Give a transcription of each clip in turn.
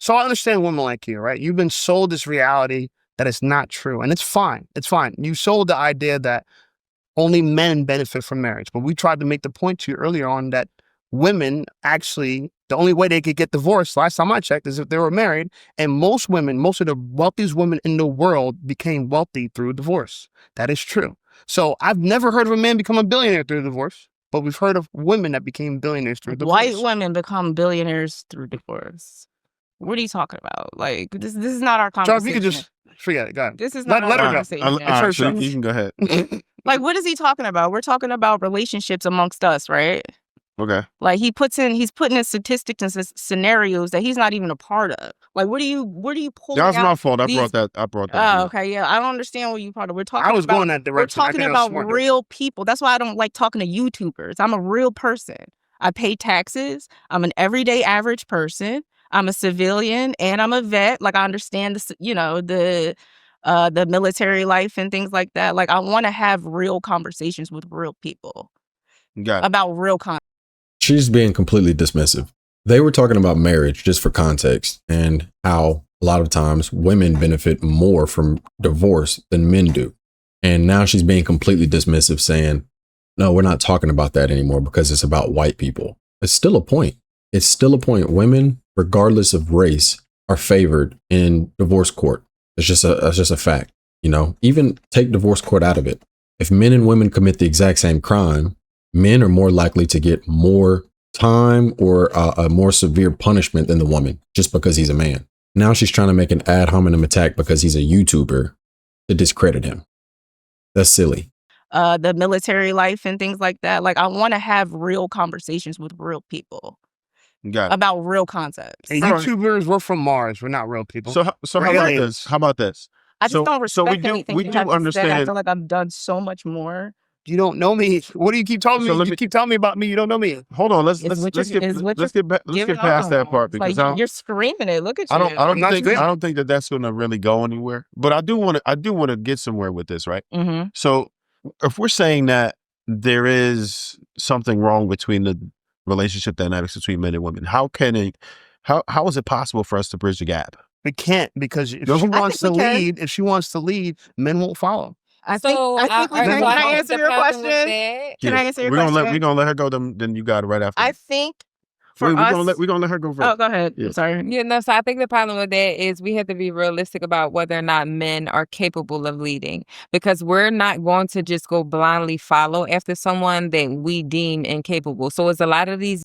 So I understand women like you, right? You've been sold this reality that is not true. And it's fine. It's fine. You sold the idea that only men benefit from marriage. But we tried to make the point to you earlier on that women actually, the only way they could get divorced, last time I checked, is if they were married. And most women, most of the wealthiest women in the world became wealthy through divorce. That is true. So I've never heard of a man become a billionaire through divorce, but we've heard of women that became billionaires through divorce. White women become billionaires through divorce. What are you talking about? Like, this is not our conversation. Charles, you could just forget it. Go ahead. This is not our conversation. So you can go ahead. Like, what is he talking about? We're talking about relationships amongst us, right? Okay. Like, he's putting in statistics and scenarios that he's not even a part of. Like, what are you pulling That was out my fault. I these- brought that. Oh, okay, yeah. I don't understand what you part of. We're talking. I was going that direction. We're talking about real people. That's why I don't like talking to YouTubers. I'm a real person. I pay taxes. I'm an everyday average person. I'm a civilian and I'm a vet. Like, I understand the military life and things like that. Like, I want to have real conversations with real people about real content. She's being completely dismissive. They were talking about marriage just for context and how a lot of times women benefit more from divorce than men do. And now she's being completely dismissive, saying, no, we're not talking about that anymore because it's about white people. It's still a point. It's still a point. Women, regardless of race, are favored in divorce court. It's just a fact. Even take divorce court out of it. If men and women commit the exact same crime, men are more likely to get more time or a more severe punishment than the woman just because he's a man. Now she's trying to make an ad hominem attack because he's a YouTuber to discredit him. That's silly. The military life and things like that. Like, I want to have real conversations with real people about real concepts. And YouTubers, we're from Mars. We're not real people. So how about this? I just don't respect anything we you do have to understand. say. I feel like I've done so much more. You don't know me. What do you keep telling me? You keep telling me about me. You don't know me. Hold on. Let's get past that part because like, you're screaming it. Look at you. I don't think that's going to really go anywhere. But I do want to get somewhere with this, right? Mm-hmm. So if we're saying that there is something wrong between the relationship dynamics between men and women, how is it possible for us to bridge the gap? We can't, because if she wants to lead, men won't follow. I think can I answer your question? Can I answer your question? We're gonna let her go. Then you got it right after. I think we're gonna let her go first. Oh, go ahead. Yeah. Sorry. Yeah, no. So I think the problem with that is we have to be realistic about whether or not men are capable of leading, because we're not going to just go blindly follow after someone that we deem incapable. So it's a lot of these.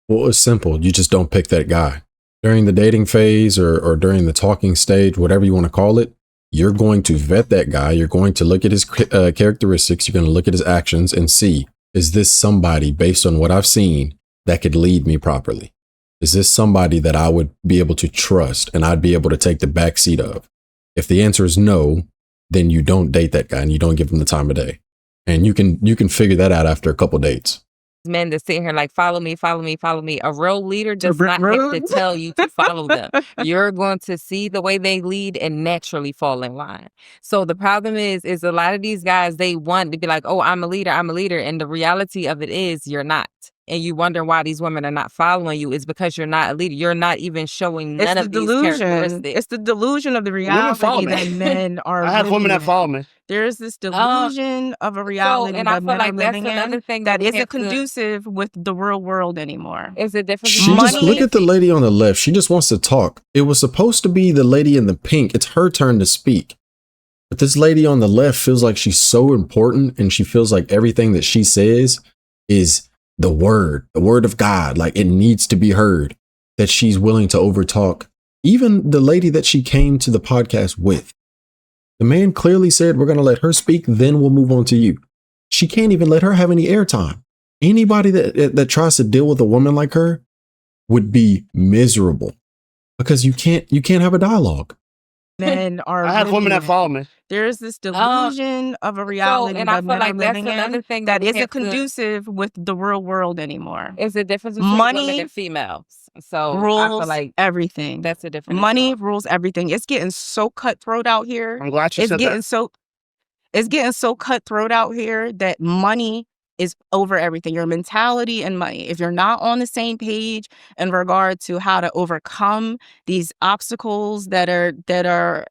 Well, it's simple. You just don't pick that guy during the dating phase or during the talking stage, whatever you want to call it. You're going to vet that guy. You're going to look at his characteristics. You're going to look at his actions and see, is this somebody, based on what I've seen, that could lead me properly? Is this somebody that I would be able to trust and I'd be able to take the back seat of? If the answer is no, then you don't date that guy and you don't give him the time of day. And you can figure that out after a couple dates. Men that sit here like, follow me, follow me, follow me. A real leader does not have to tell you to follow them. You're going to see the way they lead and naturally fall in line. So the problem is a lot of these guys, they want to be like, oh, I'm a leader. And the reality of it is you're not. And you wonder why these women are not following you is because you're not a leader. You're not even showing none of these characteristics. It's the delusion of the reality that men are. I have women that follow me. There's this delusion of a reality and I feel like that's another thing that isn't conducive with the real world anymore. Is it different? Just look at the lady on the left. She just wants to talk. It was supposed to be the lady in the pink. It's her turn to speak. But this lady on the left feels like she's so important, and she feels like everything that she says is the word of God. Like, it needs to be heard, that she's willing to overtalk even the lady that she came to the podcast with. The man clearly said, we're going to let her speak, then we'll move on to you. She can't even let her have any airtime. Anybody that tries to deal with a woman like her would be miserable, because you can't have a dialogue. Men are. I have women that follow me. There's this delusion of a reality and I feel like that's another thing that isn't conducive with the real world anymore. It's the difference between women and females. So rules I feel like everything. That's a difference. Money rules everything. It's getting so cutthroat out here. I'm glad you said that. It's getting so cutthroat out here that money is over everything. Your mentality and money. If you're not on the same page in regard to how to overcome these obstacles that are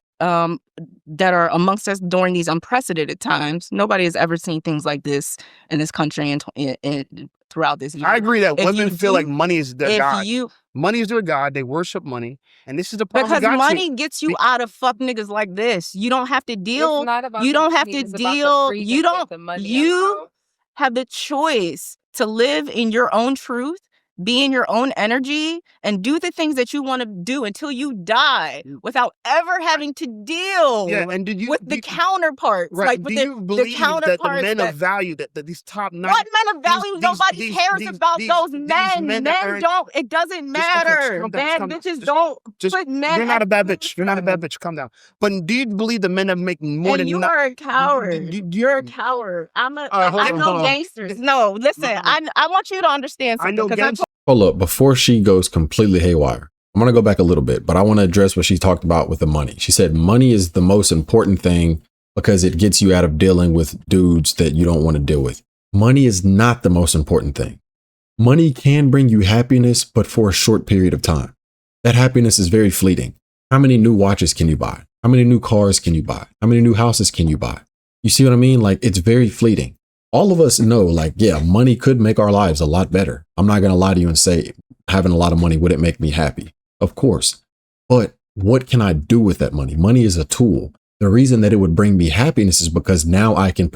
amongst us during these unprecedented times, nobody has ever seen things like this in this country and throughout this year. I agree that If women you feel do- like money is their If god. you Money is their god. They worship money, and this is the problem. we because got money to. gets you out of fuck niggas like this. You don't have to deal. It's not about You the don't have money, to it's about the deal. freedom You that don't. the money You allows. have the choice to live in your own truth, be in your own energy, and do the things that you want to do until you die without ever having to deal Yeah, and did you with the counterparts. right? Like Do with you the believe that the counterparts men that of value that these top 9 what men of value? Nobody cares about those men. men that Men earn- don't. It doesn't Just- okay, just matter. calm down, Bad calm down. bitches Just- don't just- put men. You're not a bad at bitch. You're not a bad bitch. Calm down. But do you believe the men that make more And than you not- are a coward. You're a coward. I hold on, know hold on. gangsters. No, listen. I want you to understand I something. know 'cause gangsters. Hold up, before she goes completely haywire, I'm going to go back a little bit, but I want to address what she talked about with the money. She said money is the most important thing because it gets you out of dealing with dudes that you don't want to deal with. Money is not the most important thing. Money can bring you happiness, but for a short period of time. That happiness is very fleeting. How many new watches can you buy? How many new cars can you buy? How many new houses can you buy? You see what I mean? Like, it's very fleeting. All of us know, like, yeah, money could make our lives a lot better. I'm not going to lie to you and say having a lot of money wouldn't make me happy. Of course. But what can I do with that money? Money is a tool. The reason that it would bring me happiness is because now I can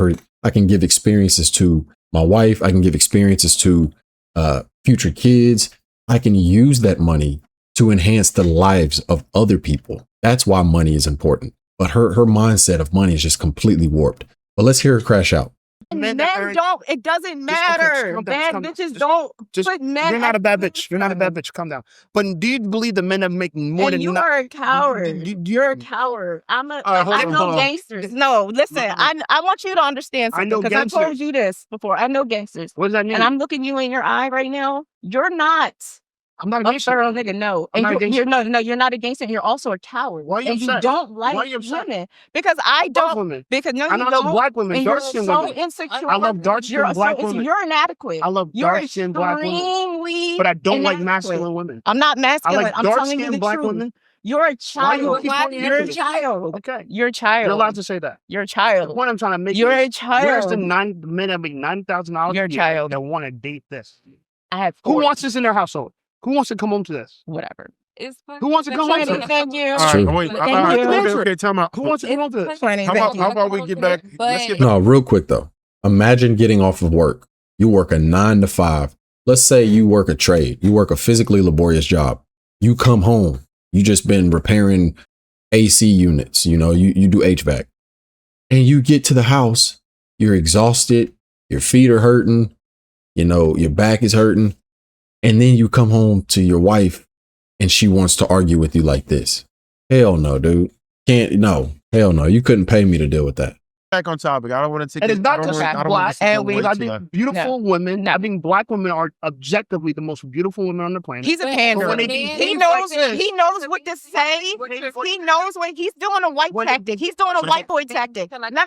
give experiences to my wife. I can give experiences to future kids. I can use that money to enhance the lives of other people. That's why money is important. But her mindset of money is just completely warped. But let's hear her crash out. Men that earn- don't. It doesn't Just- okay, just matter. calm down, Bad calm down. bitches Just- don't just- put men. You're not a bad at bitch. You're not a bad bitch. Calm down. But do you believe the men that make more And than you not- are a coward. You're a coward. hold I on, know hold on. gangsters. No, listen. No. I want you to understand I something know because I gangsters. told you this before. I know gangsters, What does that mean? and I'm looking you in your eye right now. You're not I'm not a a gangster. thorough nigga. No, I'm and not a you're no. You're not a gangster. And you're also a coward. Why are you and you upset? don't Why are like you upset? women because I Black don't. women. Because no, I you love don't. black women, And you're dark-skinned so women. insecure. I love dark-skinned You're black so women. You're inadequate. I love You're dark-skinned black women. extremely But I don't like inadequate. masculine women. I'm not I masculine. like I'm telling you dark-skinned the black truth. women. You're a Why you child. keep pointing You're a at me? child. Okay. You're a child. You're allowed to say that. You're a The child. point I'm trying to make You're is, a child. where's the men that make $9,000 You're a a year child. that want to date this? I have Who 4. wants this in their household? Who wants to come home to this? Whatever. It's Who wants to come home to Plenty. this? Thank you. All right, true. wait. Thank All right, you. okay, time out. Who wants to come home to this? Plenty. How Thank about, you. how about we get back? Let's get back. No, real quick though. Imagine getting off of work. You work a 9 to 5. Let's say you work a trade. You work a physically laborious job. You come home. You just been repairing AC units. You know, you do HVAC. And you get to the house. You're exhausted. Your feet are hurting. You know, your back is hurting. And then you come home to your wife and she wants to argue with you like this. Hell no, dude. No. Hell no. You couldn't pay me to deal with that. Back on topic. I don't want to take And it's it. not I don't just wanna- I don't wanna black. listen to and it we- way I too think loud. beautiful women. No. I think black women are objectively the most beautiful women on the planet. He's a But panderer. when they He behave knows. like this- He knows what to say. What you're- He knows when he's doing a white When- tactic. He's doing a when- white boy tactic. Let me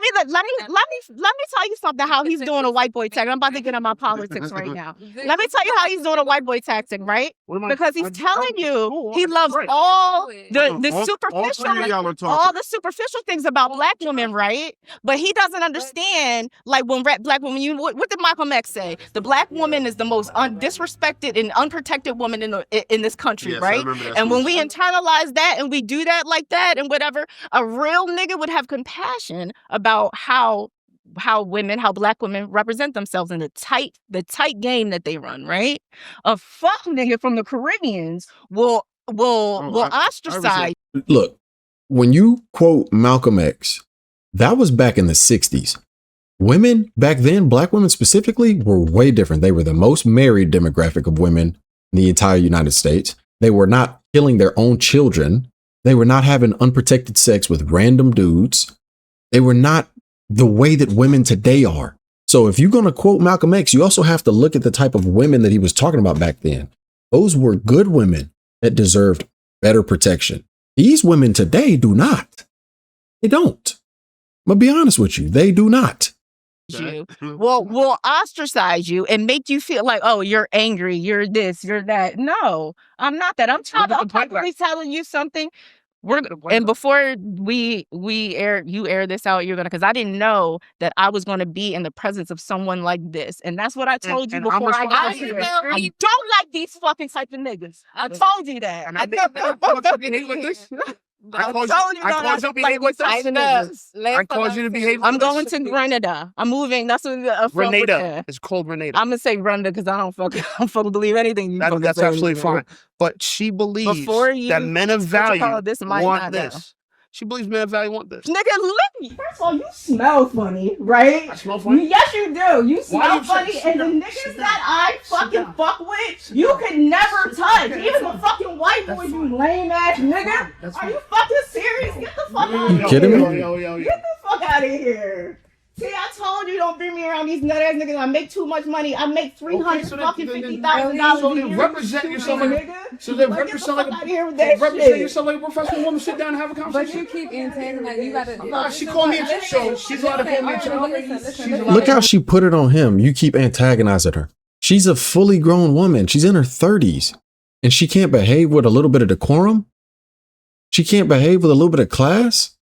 tell you something. How he's doing a white boy tactic. I'm about to get in my politics right now. Let me tell you how he's doing a white boy tactic, right? What am I- Because he's I'm- telling you Cool. he loves Right. all the All three of superficial, y'all are talking. all the superficial things about black women, right? But he doesn't understand, like when black women. What did Malcolm X say? The black woman is the most disrespected and unprotected woman in this country, Yes, I right? remember that And when speech. we internalize that and we do that like that and whatever, a real nigga would have compassion about how black women represent themselves in the tight game that they run, right? A fuck nigga from the Caribbeans will I ostracize. Look, when you quote Malcolm X, that was back in the 60s. Women back then, black women specifically, were way different. They were the most married demographic of women in the entire United States. They were not killing their own children. They were not having unprotected sex with random dudes. They were not the way that women today are. So if you're going to quote Malcolm X, you also have to look at the type of women that he was talking about back then. Those were good women that deserved better protection. These women today do not. They don't. I'm going to be honest with you. They do not. you, will ostracize you and make you feel like, oh, you're angry, you're this, you're that. No, I'm not that. I'm probably telling you something. And before you air this out, you're gonna, because I didn't know that I was gonna be in the presence of someone like this, and that's what I told you before I got here. I don't like these fucking type of niggas. I told you that. And I fucking hate with this. I called you to behave with this. I called you to behave. I'm going to Grenada. I'm moving. That's what Grenada. It's called Grenada. I'm gonna say Grenada because I don't fucking believe anything. That's absolutely fine. But she believes that men of value want this. She believes men of value want this. Nigga, look. First of all, you smell funny, right? I smell funny? Yes, you do. You smell funny, and the niggas that I fucking fuck with, you can never touch. Even the fucking white boys, you lame ass nigga. Are you fucking serious? Get the fuck out of here. You kidding me? Get the fuck out of here. See, I told you don't bring me around these nut ass niggas. I make too much money. I make $350,000 so a year. Represent yourself like nigga. So they represent yourself like a professional woman. Sit down and have a conversation. But you keep antagonizing. You gotta. Nah, she called me a chick, so she's allowed to call me a chick. Look how she put it on him. You keep antagonizing her. She's a fully grown woman. She's in her 30s. And she can't behave with a little bit of decorum? She can't behave with a little bit of class?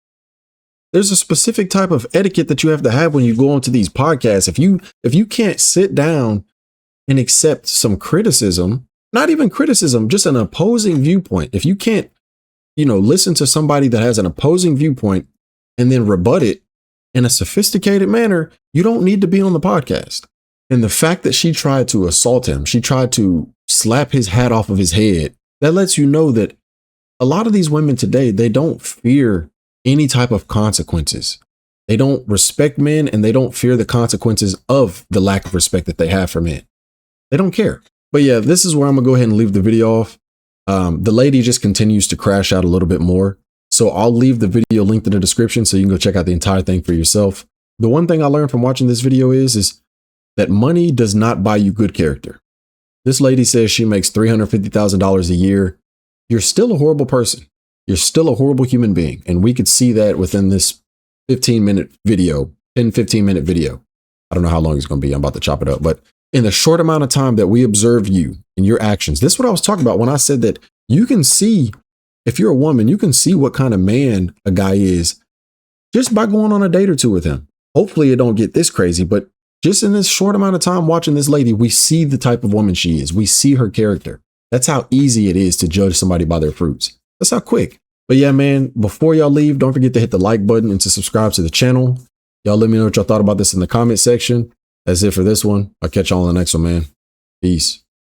There's a specific type of etiquette that you have to have when you go onto these podcasts. If you can't sit down and accept some criticism, not even criticism, just an opposing viewpoint. If you can't, listen to somebody that has an opposing viewpoint and then rebut it in a sophisticated manner, you don't need to be on the podcast. And the fact that she tried to assault him, she tried to slap his hat off of his head, that lets you know that a lot of these women today, they don't fear any type of consequences. They don't respect men, and they don't fear the consequences of the lack of respect that they have for men. They don't care. But yeah, this is where I'm gonna go ahead and leave the video off. The lady just continues to crash out a little bit more. So I'll leave the video linked in the description so you can go check out the entire thing for yourself. The one thing I learned from watching this video is that money does not buy you good character. This lady says she makes $350,000 a year. You're still a horrible person. You're still a horrible human being. And we could see that within this 15-minute video. I don't know how long it's going to be. I'm about to chop it up. But in the short amount of time that we observed you and your actions, this is what I was talking about when I said that you can see, if you're a woman, you can see what kind of man a guy is just by going on a date or two with him. Hopefully it don't get this crazy, but just in this short amount of time watching this lady, we see the type of woman she is. We see her character. That's how easy it is to judge somebody by their fruits. That's how quick. But yeah, man, before y'all leave, don't forget to hit the like button and to subscribe to the channel. Y'all let me know what y'all thought about this in the comment section. That's it for this one. I'll catch y'all on the next one, man. Peace.